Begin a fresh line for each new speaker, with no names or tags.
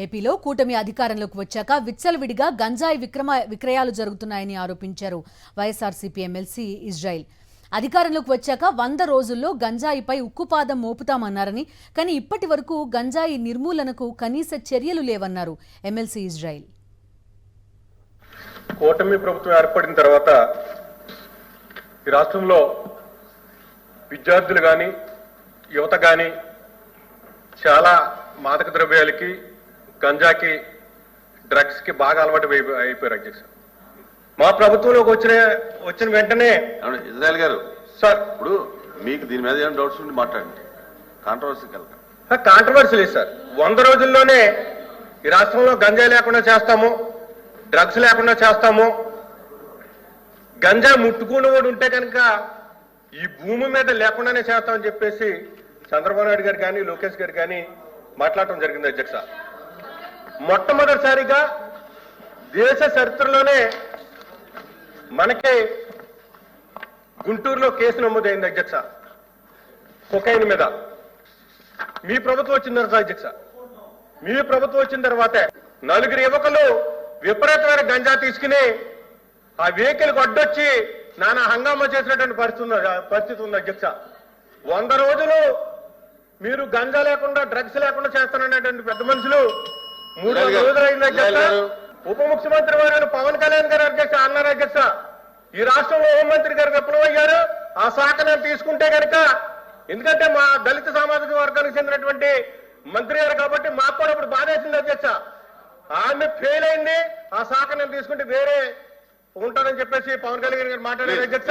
ఏపీలో కూటమి అధికారంలోకి వచ్చాక విచ్చలవిడిగా గంజాయి విక్రయాలు జరుగుతున్నాయని ఆరోపించారు వైఎస్ఆర్సీపీ ఎమ్మెల్సీ ఇజ్రాయిల్. అధికారంలోకి వచ్చాక 100 రోజుల్లో గంజాయిపై ఉక్కుపాదం మోపుతామన్నారని, కానీ ఇప్పటి వరకు గంజాయి నిర్మూలనకు కనీస చర్యలు లేవన్నారు ఎమ్మెల్సీ ఇజ్రాయిల్.
కూటమి ప్రభుత్వం ఏర్పడిన తర్వాత ఈ రాష్ట్రంలో విద్యార్థులు కానీ యువత కానీ చాలా మాదక ద్రవ్యాలకి గంజాకి డ్రగ్స్ కి బాగా అలవాటు అయిపోయారు అధ్యక్ష. మా ప్రభుత్వంలోకి వచ్చిన వెంటనే
ఇజ్రాయల్ గారు
సార్
ఇప్పుడు మీకు దీని మీద ఏమైనా డౌట్స్ ఉండి మాట్లాడండి.
కాంట్రవర్సీ లేదు సార్. 100 రోజుల్లోనే ఈ రాష్ట్రంలో గంజాయి లేకుండా చేస్తాము, డ్రగ్స్ లేకుండా చేస్తాము, గంజా ముట్టుకునేవాడు ఉంటే కనుక ఈ భూమి మీద లేకుండానే చేస్తామని చెప్పేసి చంద్రబాబు నాయుడు గారు కానీ లోకేష్ గారు కానీ మాట్లాడటం జరిగింది అధ్యక్ష. మొట్టమొదటిసారిగా దేశ చరిత్రలోనే మనకి గుంటూరులో కేసు నమోదైంది అధ్యక్ష కొకైన్ మీద. మీ ప్రభుత్వం వచ్చిన తర్వాత అధ్యక్ష, మీ ప్రభుత్వం వచ్చిన తర్వాతే 4 యువకులు విపరీతమైన గంజా తీసుకుని ఆ వెహికల్కి అడ్డొచ్చి నానా హంగామా చేసినటువంటి పరిస్థితి ఉంది అధ్యక్ష. 100 రోజులు మీరు గంజా లేకుండా డ్రగ్స్ లేకుండా చేస్తాననేటువంటి పెద్ద మనుషులు 300 రోజులు అయింది అధ్యక్ష. ఉప ముఖ్యమంత్రి వారు పవన్ కళ్యాణ్ గారు అధ్యక్ష అన్నారు అధ్యక్ష, ఈ రాష్ట్రంలో హోంమంత్రి గారు విప్లవయ్యారు, ఆ శాఖ నేను తీసుకుంటే కనుక, ఎందుకంటే మా దళిత సామాజిక వర్గానికి చెందినటువంటి మంత్రి గారు కాబట్టి మాకు కూడా ఇప్పుడు బాధేసింది అధ్యక్ష. ఆమె ఫెయిల్ అయింది, ఆ శాఖ నేను తీసుకుంటే వేరే ఉంటానని చెప్పేసి పవన్ కళ్యాణ్ గారు మాట్లాడారు అధ్యక్ష.